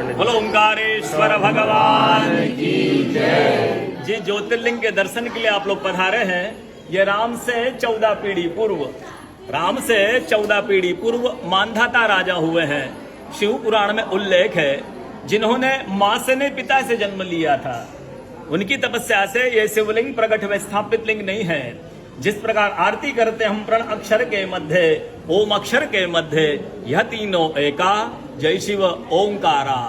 पंडित बोलो ओंकारेश्वर भगवान की जय। जी ज्योतिर्लिंग के दर्शन के लिए आप लोग पधारे हैं। ये राम से 14 पीढ़ी पूर्व, राम से 14 पीढ़ी पूर्व मांधाता राजा हुए हैं। शिव पुराण में उल्लेख है, जिन्होंने मां से नहीं पिता से जन्म लिया था, उनकी तपस्या से ये शिवलिंग प्रकट में स्थापित लिंग नहीं है। जिस प्रकार आरती करते हम प्रण अक्षर के मध्य, ओम अक्षर के मध्य, यह तीनों एका, जय शिव ओंकारा।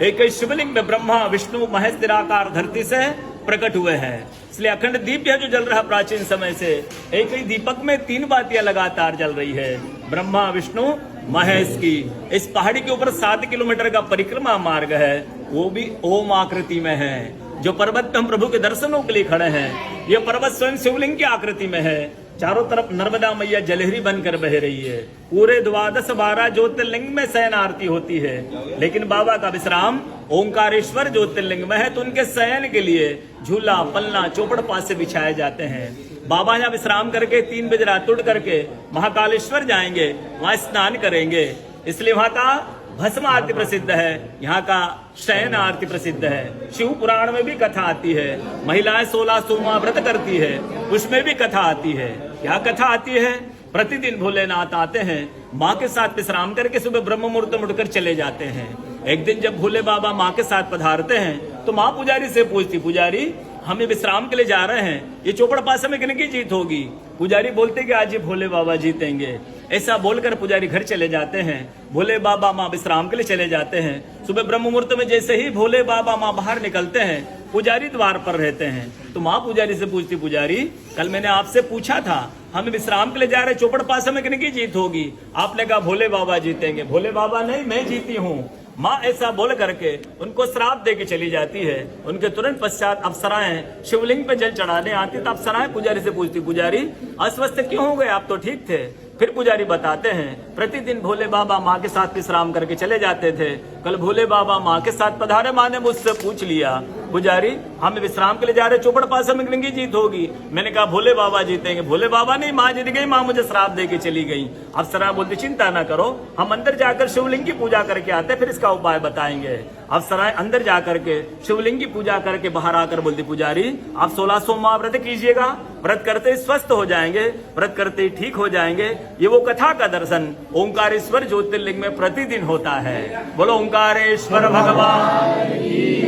एक शिवलिंग में ब्रह्मा विष्णु महेश निराकार धरती से प्रकट हुए हैं। इसलिए अखंड दीप जो जल रहा प्राचीन समय से, एक ही दीपक में 3 बातियां लगातार जल रही है, ब्रह्मा विष्णु महेश की। इस पहाड़ी के ऊपर 7 किलोमीटर का परिक्रमा मार्ग है, वो भी ओम आकृति में है। जो पर्वत पे हम प्रभु के दर्शनों के लिए खड़े हैं, ये पर्वत स्वयं शिवलिंग की आकृति में है। चारों तरफ नर्मदा मैया जलहरी बनकर बह रही है। पूरे 12 ज्योतिर्लिंग में शयन आरती होती है, लेकिन बाबा का विश्राम ओंकारेश्वर ज्योतिर्लिंग में है, तो उनके शयन के लिए झूला पलना चौपड़ पास से बिछाए जाते हैं। बाबा यहाँ विश्राम करके 3 बजे रात उठ करके महाकालेश्वर जाएंगे, वहां स्नान करेंगे। इसलिए वहां का भस्म आरती प्रसिद्ध है, यहाँ का शयन आरती प्रसिद्ध है। शिव पुराण में भी कथा आती है, महिलाएं 16 सोमवार व्रत करती है, उसमें भी कथा आती है। क्या कथा आती है? प्रतिदिन भोलेनाथ आते हैं, माँ के साथ विश्राम करके सुबह ब्रह्म मुहूर्त में उठकर चले जाते हैं। एक दिन जब भोले बाबा माँ के साथ पधारते हैं, तो माँ पुजारी से पूछती, पुजारी हमें विश्राम के लिए जा रहे हैं, ये चौपड़ पासे में किन की जीत होगी? पुजारी बोलते कि आज ही भोले बाबा जीतेंगे। ऐसा बोलकर पुजारी घर चले जाते हैं। भोले बाबा माँ विश्राम के लिए चले जाते हैं। सुबह ब्रह्म मुहूर्त में जैसे ही भोले बाबा माँ बाहर निकलते हैं, पुजारी द्वार पर रहते हैं। तो माँ पुजारी से पूछती, पुजारी कल मैंने आपसे पूछा था, हमें विश्राम के लिए जा रहे, चौपड़ पासे में किन की जीत होगी? आपने कहा भोले बाबा जीतेंगे। भोले बाबा नहीं, मैं जीती हूँ। माँ ऐसा बोल करके उनको श्राप दे के चली जाती है। उनके तुरंत पश्चात अप्सराएं शिवलिंग पे जल चढ़ाने आती, तो अप्सराएं पुजारी से पूछती, पुजारी अस्वस्थ क्यों हो गए, आप तो ठीक थे। फिर पुजारी बताते हैं, प्रतिदिन भोले बाबा माँ के साथ विश्राम करके चले जाते थे। कल भोले बाबा माँ के साथ पधारे, माँ ने मुझसे पूछ लिया, पुजारी हम विश्राम के लिए जा रहे, चौपड़ पासे में किनकी जीत होगी? मैंने कहा भोले बाबा जीतेंगे। भोले बाबा नहीं, माँ जीत गई, माँ मुझे श्राप दे के चली गई। अप्सरा बोलती, चिंता ना करो, हम अंदर जाकर शिवलिंग की पूजा करके आते, फिर इसका उपाय बताएंगे। अप्सराएं अंदर जाकर के शिवलिंग की पूजा करके बाहर आकर बोलती, पुजारी आप 16 सोमवार व्रत कीजिएगा, व्रत करते ही स्वस्थ हो जाएंगे, व्रत करते ही ठीक हो जाएंगे। ये वो कथा का दर्शन ओंकारेश्वर ज्योतिर्लिंग में प्रतिदिन होता है। बोलो ओंकारेश्वर भगवान की